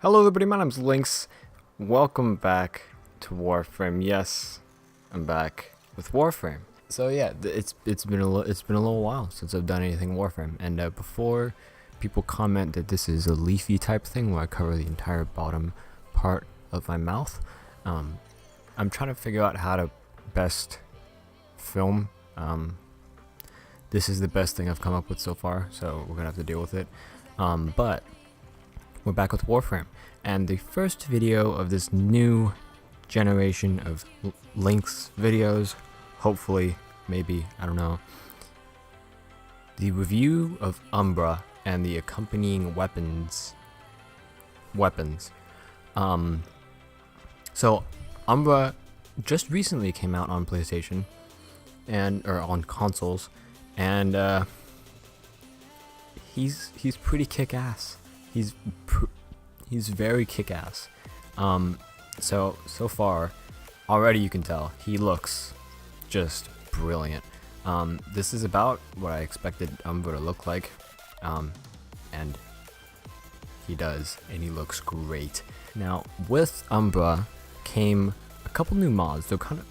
Hello everybody, my name's Lynx. Welcome back to Warframe. Yes, I'm back with Warframe. So yeah, it's been a little while since I've done anything Warframe, and before people comment that this is a leafy type thing where I cover the entire bottom part of my mouth, I'm trying to figure out how to best film. This is the best thing I've come up with so far, so we're gonna have to deal with it. But we're back with Warframe, and the first video of this new generation of Lynx videos, hopefully, maybe, I don't know, the review of Umbra and the accompanying weapons. So Umbra just recently came out on PlayStation or on consoles, and he's pretty kick-ass. He's very kick-ass. So far, already you can tell he looks just brilliant. This is about what I expected Umbra to look like, and he does, and he looks great. Now, with Umbra came a couple new mods.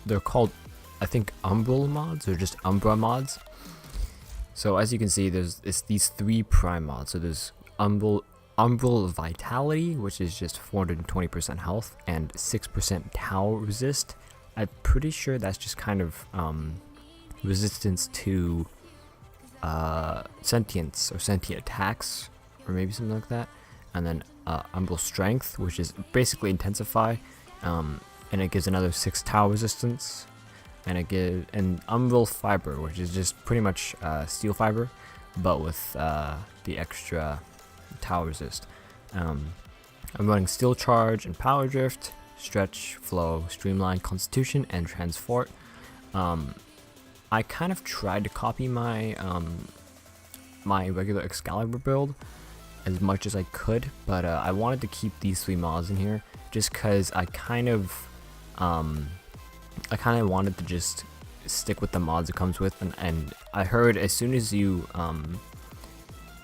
They're called, I think, Umbral mods, or just Umbra mods. So as you can see, it's these three prime mods. So there's Umbral Vitality, which is just 420% health and 6% Tau resist. I'm pretty sure that's just kind of resistance to sentience or sentient attacks, or maybe something like that. And then Umbral Strength, which is basically Intensify, and it gives another 6 Tau resistance. And it gives an Umbral Fiber, which is just pretty much steel fiber, but with the extra Tau resist. I'm running Steel Charge and Power Drift, Stretch, Flow, Streamline, Constitution, and Transfort. I kind of tried to copy my my regular Excalibur build as much as I could, but I wanted to keep these three mods in here just because I kind of wanted to just stick with the mods it comes with, and I heard as soon as you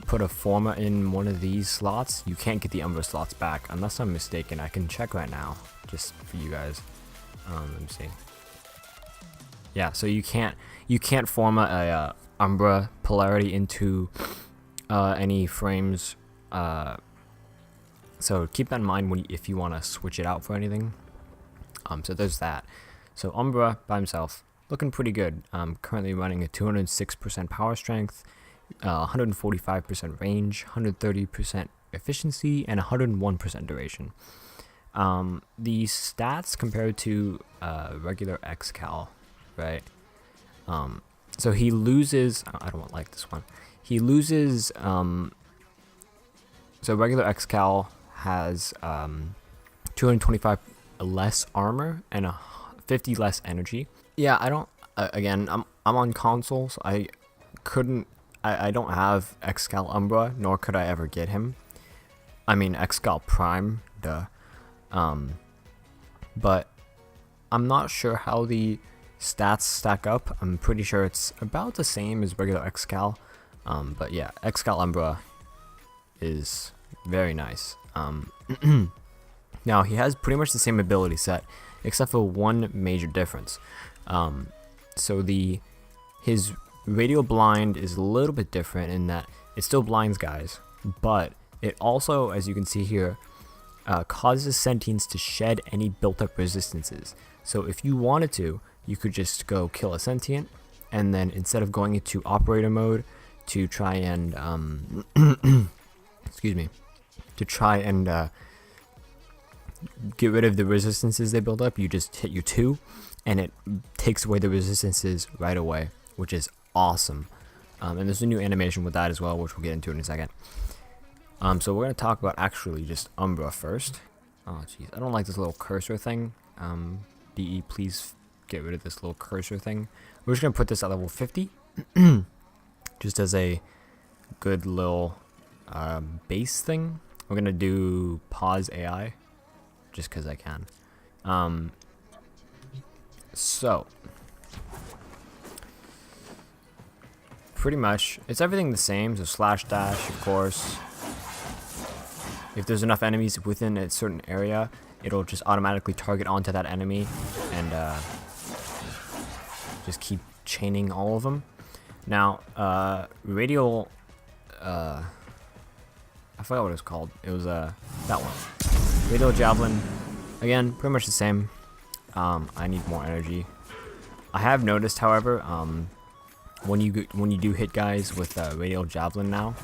put a forma in one of these slots, you can't get the Umbra slots back, unless I'm mistaken. I can check right now, just for you guys. Let me see. Yeah, so you can't forma a Umbra polarity into any frames. So keep that in mind if you want to switch it out for anything. So there's that. So Umbra by himself, looking pretty good. Currently running a 206% power strength, 145% range, 130% efficiency, and 101% duration. The stats compared to regular Excal, right? So he loses. I don't like this one. He loses. So regular Excal has 225 less armor and 50 less energy. Yeah, I don't. Again, I'm on console, so I don't have Excal Umbra, nor could I ever get him. I mean, Excal Prime, duh. But I'm not sure how the stats stack up. I'm pretty sure it's about the same as regular Excal. But yeah, Excal Umbra is very nice. Now, he has pretty much the same ability set, except for one major difference. So his Radial Blind is a little bit different in that it still blinds guys, but it also, as you can see here, causes sentients to shed any built-up resistances. So if you wanted to, you could just go kill a sentient, and then instead of going into operator mode to try and get rid of the resistances they build up, you just hit your 2, and it takes away the resistances right away, which is awesome. And there's a new animation with that as well, which we'll get into in a second. So we're going to talk about actually just Umbra first. Oh jeez, I don't like this little cursor thing. DE, please get rid of this little cursor thing. We're just going to put this at level 50, just as a good little base thing. We're going to do pause AI, just because I can. So pretty much it's everything the same. So slash dash, of course, if there's enough enemies within a certain area, it'll just automatically target onto that enemy and just keep chaining all of them. Now, radial, I forgot what it was called. It was that one. Radial javelin, again, pretty much the same. I need more energy. I have noticed, however, when you do hit guys with radial javelin now,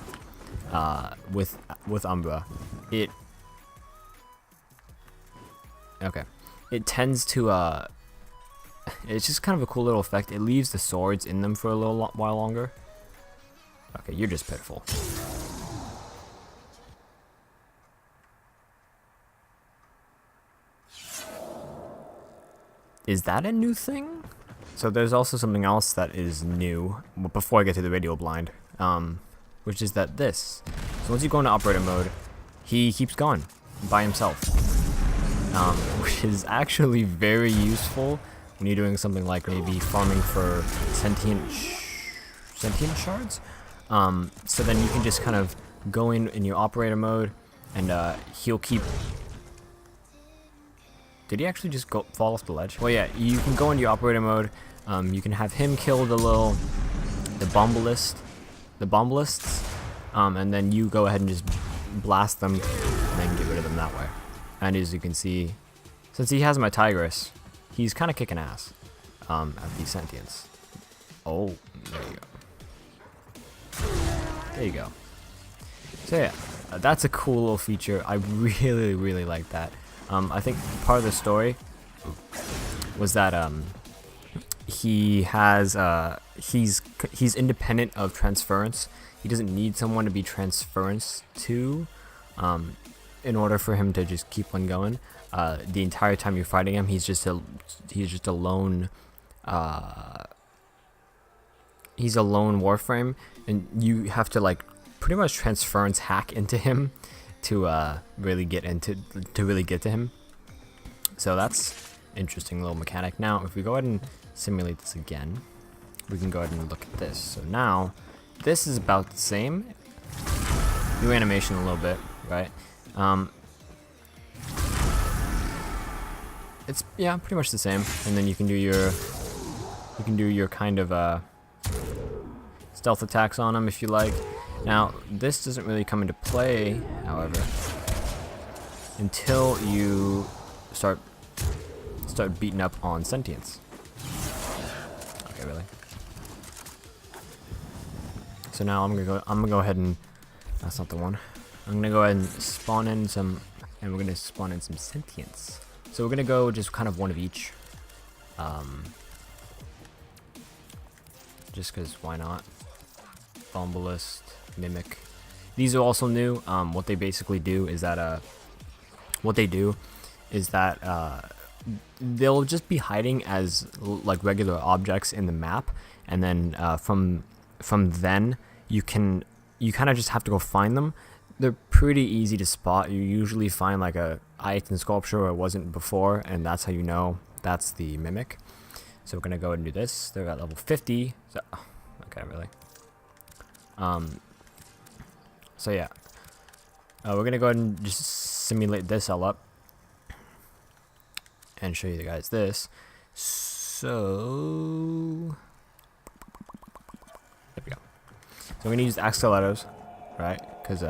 with Umbra, it tends to it's just kind of a cool little effect. It leaves the swords in them for a little while longer. Okay, you're just pitiful. Is that a new thing? So there's also something else that is new, before I get to the radial blind, which is that this. So once you go into operator mode, he keeps going by himself, which is actually very useful when you're doing something like maybe farming for sentient shards. So then you can just kind of go in your operator mode, and he'll keep. Did he actually just fall off the ledge? Well, yeah, you can go into your operator mode. You can have him kill the bombalists, and then you go ahead and just blast them, and then get rid of them that way. And as you can see, since he has my Tigress, he's kind of kicking ass at these sentients. Oh, there you go. There you go. So yeah, that's a cool little feature. I really, really like that. I think part of the story was that he has he's independent of transference. He doesn't need someone to be transference to in order for him to just keep on going. The entire time you're fighting him, he's just a lone he's a lone Warframe, and you have to like pretty much transference hack into him to really get to him. So that's interesting little mechanic. Now, if we go ahead and simulate this again, we can go ahead and look at this. So now, this is about the same. New animation a little bit, right? It's pretty much the same. And then you can do your kind of stealth attacks on him if you like. Now, this doesn't really come into play, however, until you start beating up on sentients. Okay, really. So now I'm gonna go ahead and that's not the one. I'm gonna go ahead and spawn in some, and we're gonna spawn in some sentients. So we're gonna go just kind of one of each, just cause why not? Bombalist, Mimic. These are also new. What they basically do is that they'll just be hiding as like regular objects in the map, and then from then you kind of just have to go find them. They're pretty easy to spot. You usually find like a item sculpture where it wasn't before, and that's how you know that's the Mimic. So we're gonna go ahead and do this. They're at level 50. So, okay, really. So yeah, we're gonna go ahead and just simulate this all up and show you guys this. So there we go. So I'm gonna use axe stilettos, right? Cause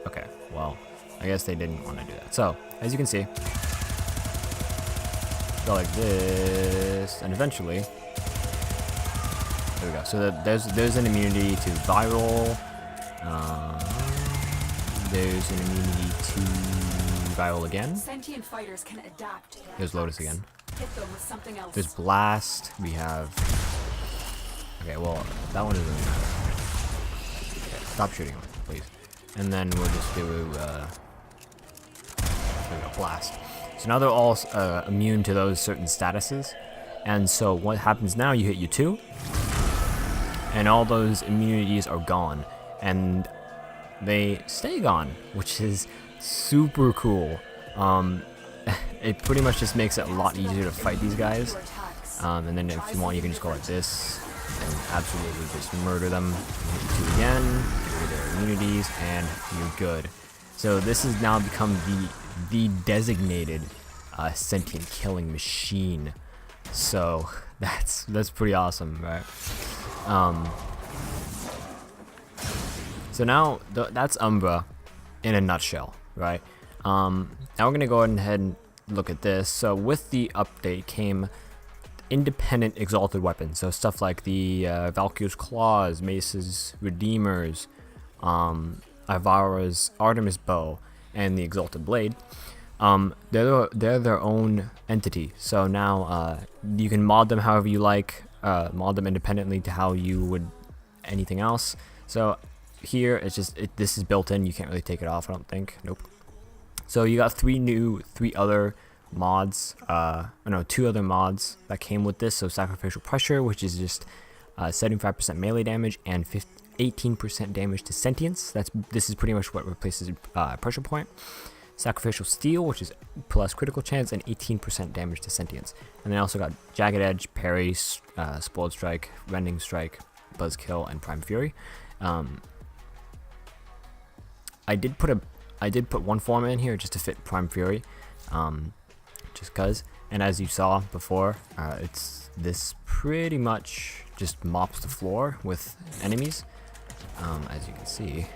okay, well, I guess they didn't want to do that. So as you can see, go like this, and eventually. There we go. So there's an immunity to viral. There's an immunity to viral again. Sentient fighters can adapt. There's Lotus again. Hit them with something else. There's Blast. We have. Okay, well that one doesn't really matter. Okay, stop shooting him, please. And then we'll just do there we go, Blast. So now they're all immune to those certain statuses. And so what happens now? You hit U2. And all those immunities are gone, and they stay gone, which is super cool. It pretty much just makes it a lot easier to fight these guys. And then if you want, you can just go like this, and absolutely just murder them. Hit 2 again, get rid of their immunities, and you're good. So this has now become the designated sentient killing machine. So that's pretty awesome, right? So now that's Umbra in a nutshell, right? Now we're gonna go ahead and look at this. So with the update came independent exalted weapons, so stuff like the Valkyrie's Claws, Mace's Redeemers, Ivara's Artemis Bow, and the Exalted Blade. They're their own entity, so now you can mod them however you like, mod them independently to how you would anything else. So here it's just this is built in, you can't really take it off, I don't think. Nope. So you got three other mods, two other mods that came with this. So Sacrificial Pressure, which is just 75% melee damage and 18% damage to sentience. This is pretty much what replaces Pressure Point. Sacrificial Steel, which is plus critical chance and 18% damage to sentience. And then I also got Jagged Edge, Parry, Spoiled Strike, Rending Strike, Buzzkill, and Prime Fury. I did put one form in here just to fit Prime Fury, just cause. And as you saw before, this pretty much just mops the floor with enemies, as you can see.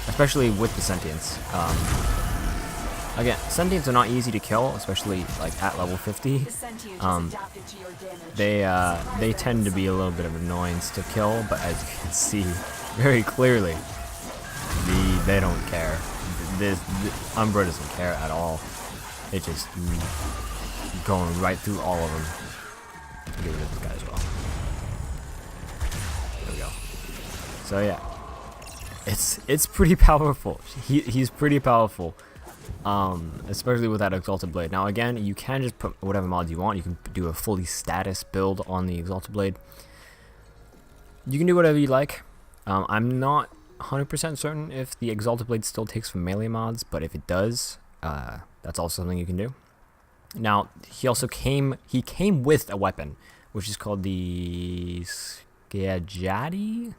Especially with the sentience. Again, sentients are not easy to kill, especially like at level 50. They tend to be a little bit of an annoyance to kill, but as you can see very clearly, they don't care. This Umbra doesn't care at all. It just going right through all of them. Get rid of this guy as well. There we go. So yeah, it's pretty powerful. He's pretty powerful. Especially with that Exalted Blade. Now again, you can just put whatever mods you want. You can do a fully status build on the Exalted Blade. You can do whatever you like. I'm not 100% certain if the Exalted Blade still takes from melee mods, but if it does, that's also something you can do. Now, he came with a weapon, which is called the Skaijati?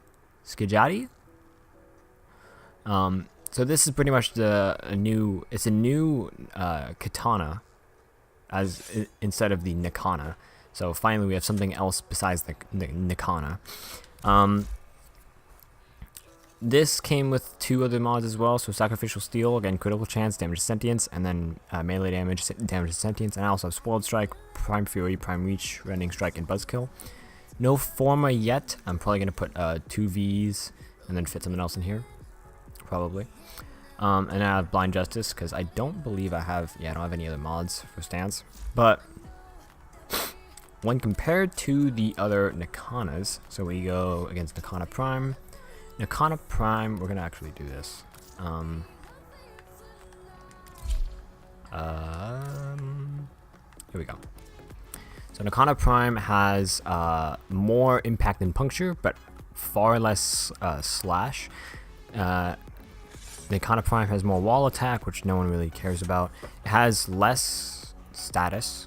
So this is pretty much a new katana instead of the Nikana. So finally we have something else besides the Nikana. This came with 2 other mods as well. So Sacrificial Steel, again, critical chance, damage to sentience, and then melee damage to sentience. And I also have Spoiled Strike, Prime Fury, Prime Reach, Rending Strike, and Buzzkill. No Forma yet. I'm probably going to put 2 Vs and then fit something else in here. Probably. And I have Blind Justice because I don't believe I have any other mods for stance. But when compared to the other Nikanas, so we go against Nikana Prime. Nikana Prime, we're gonna actually do this. Here we go. So Nikana Prime has more impact than puncture, but far less slash. Nikana Prime has more wall attack, which no one really cares about. It has less status,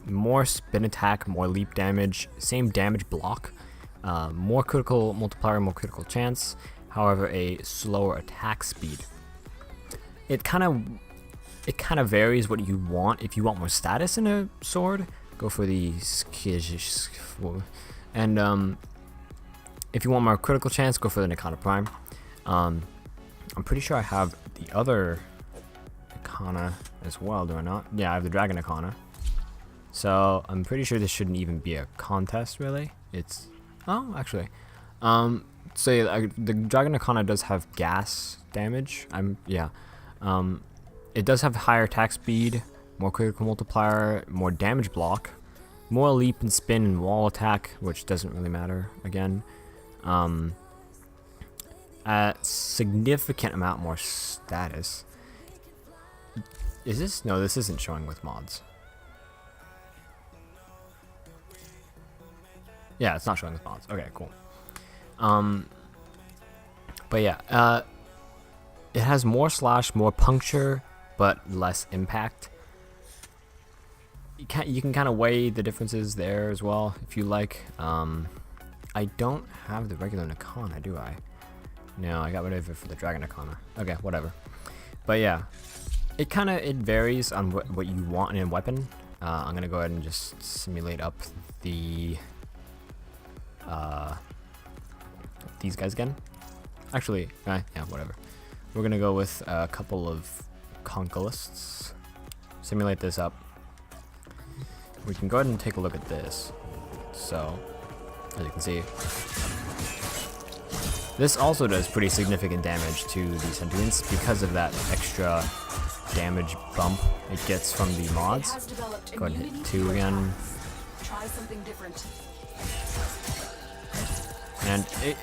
more spin attack, more leap damage, same damage block, more critical multiplier, more critical chance, however a slower attack speed. It kind of varies what you want. If you want more status in a sword, go for the and if you want more critical chance, go for the Nikana Prime. I'm pretty sure I have the other Nikana as well, do I not? Yeah, I have the Dragon Nikana. So I'm pretty sure this shouldn't even be a contest, really. Actually. So yeah, the Dragon Nikana does have gas damage. It does have higher attack speed, more critical multiplier, more damage block, more leap and spin and wall attack, which doesn't really matter again. A significant amount more status. Is this? No, this isn't showing with mods. Yeah, it's not showing with mods. Okay, cool. But yeah, it has more slash, more puncture, but less impact. you can kind of weigh the differences there as well if you like. I don't have the regular Nakana, do I? No, I got rid of it for the Dragon Nakana. Okay, whatever. But yeah, it varies on what you want in a weapon. I'm gonna go ahead and just simulate up the these guys again. Actually, yeah, whatever. We're gonna go with a couple of Conquilists. Simulate this up. We can go ahead and take a look at this. So, as you can see, this also does pretty significant damage to the Sentients because of that extra damage bump it gets from the mods. Go ahead and hit 2 again. Try something different. And it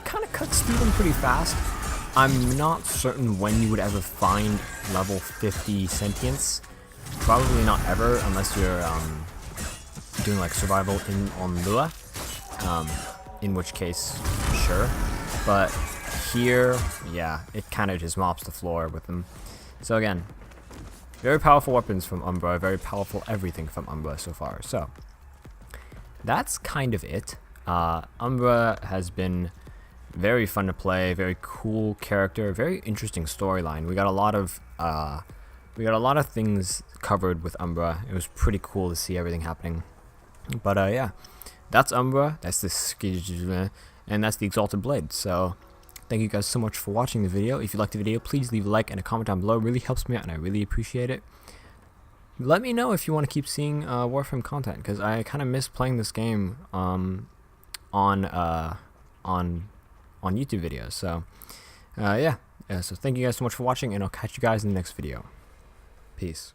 kind of cuts through them pretty fast. I'm not certain when you would ever find level 50 Sentients. Probably not ever, unless you're doing like survival on Lua. In which case, sure. But here, yeah, it kind of just mops the floor with them. So again, very powerful weapons from Umbra, very powerful everything from Umbra so far. So that's kind of it. Umbra has been very fun to play, very cool character, very interesting storyline. We got a lot of things covered with Umbra. It was pretty cool to see everything happening. But yeah, that's Umbra, that's the Skaijati, and that's the Exalted Blade. So thank you guys so much for watching the video. If you liked the video, please leave a like and a comment down below. It really helps me out and I really appreciate it. Let me know if you want to keep seeing Warframe content, because I kind of miss playing this game on YouTube videos. So yeah, so thank you guys so much for watching, and I'll catch you guys in the next video. Peace.